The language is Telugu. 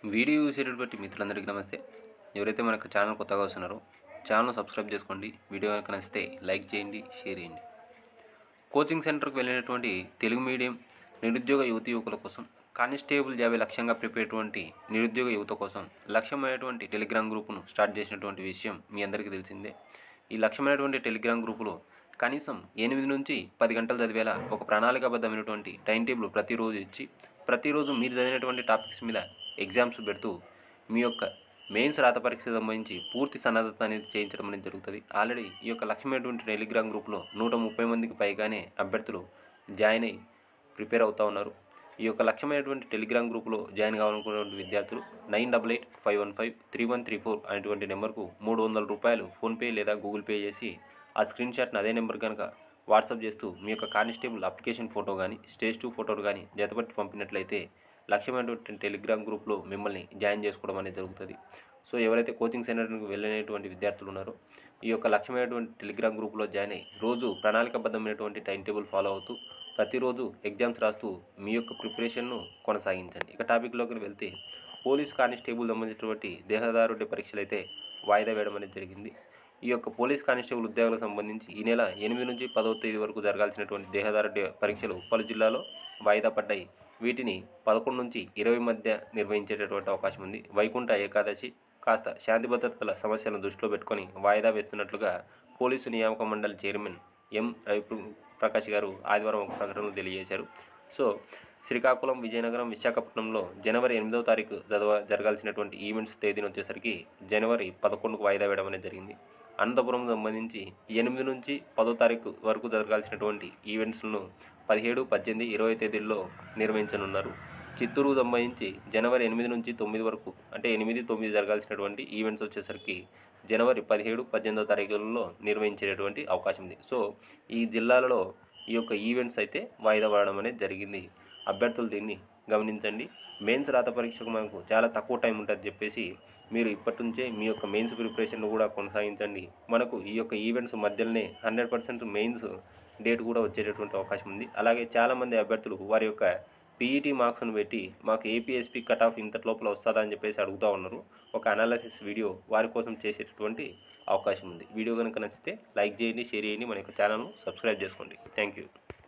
వీడియో చూసేటటువంటి మిత్రులందరికీ నమస్తే. ఎవరైతే మనకు ఛానల్ కొత్తగా వస్తున్నారో ఛానల్ సబ్స్క్రైబ్ చేసుకోండి. వీడియో కనుక నచ్చితే లైక్ చేయండి, షేర్ చేయండి. కోచింగ్ సెంటర్కు వెళ్ళినటువంటి తెలుగు మీడియం నిరుద్యోగ యువకుల కోసం కానిస్టేబుల్ జాబ్ లక్ష్యంగా ప్రిపేరేటువంటి నిరుద్యోగ యువత కోసం లక్ష్యమైనటువంటి టెలిగ్రామ్ గ్రూపును స్టార్ట్ చేసినటువంటి విషయం మీ అందరికీ తెలిసిందే. ఈ లక్ష్యమైనటువంటి టెలిగ్రామ్ గ్రూపులో కనీసం 8 నుంచి 10 గంటలు చదివేలా ఒక ప్రణాళికాబద్ధమైనటువంటి టైం టేబుల్ ప్రతిరోజు ఇచ్చి ప్రతిరోజు మీరు చదివినటువంటి టాపిక్స్ మీద ఎగ్జామ్స్ పెడుతూ మీ యొక్క మెయిన్స్ రాత పరీక్షకు సంబంధించి పూర్తి సన్నద్ధత అనేది చేయించడం అనేది జరుగుతుంది. ఆల్రెడీ ఈ యొక్క లక్ష్యమైనటువంటి టెలిగ్రామ్ గ్రూప్లో 130 మందికి పైగానే అభ్యర్థులు జాయిన్ అయ్యి ప్రిపేర్ అవుతూ ఉన్నారు. ఈ యొక్క లక్ష్యమైనటువంటి టెలిగ్రామ్ గ్రూప్లో జాయిన్ కావాలనుకున్నటువంటి విద్యార్థులు 9885153134 అనేటువంటి నెంబర్కు 300 రూపాయలు ఫోన్పే లేదా గూగుల్ పే చేసి ఆ స్క్రీన్ షాట్ని అదే నెంబర్ కనుక వాట్సాప్ చేస్తూ మీ యొక్క కానిస్టేబుల్ అప్లికేషన్ ఫోటో కానీ స్టేజ్ 2 ఫోటోలు కానీ జతపట్టి పంపినట్లయితే లక్ష్యమైనటువంటి టెలిగ్రామ్ గ్రూప్లో మిమ్మల్ని జాయిన్ చేసుకోవడం అనేది జరుగుతుంది. సో ఎవరైతే కోచింగ్ సెంటర్కి వెళ్ళినటువంటి విద్యార్థులు ఉన్నారో ఈ యొక్క లక్ష్యమైనటువంటి టెలిగ్రామ్ గ్రూప్లో జాయిన్ అయ్యి రోజు ప్రణాళికాబద్ధమైనటువంటి టైం టేబుల్ ఫాలో అవుతూ ప్రతిరోజు ఎగ్జామ్స్ రాస్తూ మీ యొక్క ప్రిపరేషన్ను కొనసాగించండి. ఇక టాపిక్లోకి వెళ్తే పోలీస్ కానిస్టేబుల్ సంబంధించినటువంటి దేహదారుఢ్య పరీక్షలు అయితే వాయిదా వేయడం అనేది జరిగింది. ఈ యొక్క పోలీస్ కానిస్టేబుల్ ఉద్యోగాలకు సంబంధించి ఈ నెల 8 నుంచి 10వ తేదీ వరకు జరగాల్సినటువంటి దేహదారుఢ్య పరీక్షలు పలు జిల్లాలో వాయిదా పడ్డాయి. వీటిని 11 నుంచి 20 మధ్య నిర్వహించేటటువంటి అవకాశం ఉంది. వైకుంఠ ఏకాదశి కాస్త శాంతి భద్రతల సమస్యలను దృష్టిలో పెట్టుకొని వాయిదా వేస్తున్నట్లుగా పోలీసు నియామక మండలి చైర్మన్ ఎం రవిప్రకాష్ గారు ఆదివారం ఒక ప్రకటనలో తెలియజేశారు. సో శ్రీకాకుళం, విజయనగరం, విశాఖపట్నంలో జనవరి 8వ తారీఖు జరగాల్సినటువంటి ఈవెంట్స్ తేదీని వచ్చేసరికి జనవరి 11కు వాయిదా వేయడం అనేది జరిగింది. అనంతపురం సంబంధించి 8 నుంచి 10వ తారీఖు వరకు జరగాల్సినటువంటి ఈవెంట్స్ను 17, 18, 20 తేదీల్లో నిర్వహించనున్నారు. చిత్తూరుకు సంబంధించి జనవరి 8 నుంచి 9 వరకు అంటే 8, 9 జరగాల్సినటువంటి ఈవెంట్స్ వచ్చేసరికి జనవరి 17, 18వ తారీఖులలో నిర్వహించేటటువంటి అవకాశం ఉంది. సో ఈ జిల్లాలలో ఈ యొక్క ఈవెంట్స్ అయితే వాయిదా పడడం అనేది జరిగింది. అభ్యర్థులు దీన్ని గమనించండి. మెయిన్స్ రాత పరీక్షకు మనకు చాలా తక్కువ టైం ఉంటుంది చెప్పేసి మీరు ఇప్పటి నుంచే మీ యొక్క మెయిన్స్ ప్రిపరేషన్ కూడా కొనసాగించండి. మనకు ఈ యొక్క ఈవెంట్స్ మధ్యలోనే 100% మెయిన్స్ డేట్ కూడా వచ్చేటటువంటి అవకాశం ఉంది. అలాగే చాలామంది అభ్యర్థులు వారి యొక్క పీఈటీ మార్క్స్ను పెట్టి మాకు ఏపీఎస్పీ కట్ ఆఫ్ ఇంత లోపల వస్తుందా అని చెప్పేసి అడుగుతూ ఉన్నారు. ఒక అనాలిసిస్ వీడియో వారి కోసం చేసేటటువంటి అవకాశం ఉంది. వీడియో కనుక నచ్చితే లైక్ చేయండి, షేర్ చేయండి, మన యొక్క ఛానల్ను సబ్స్క్రైబ్ చేసుకోండి. Thank you.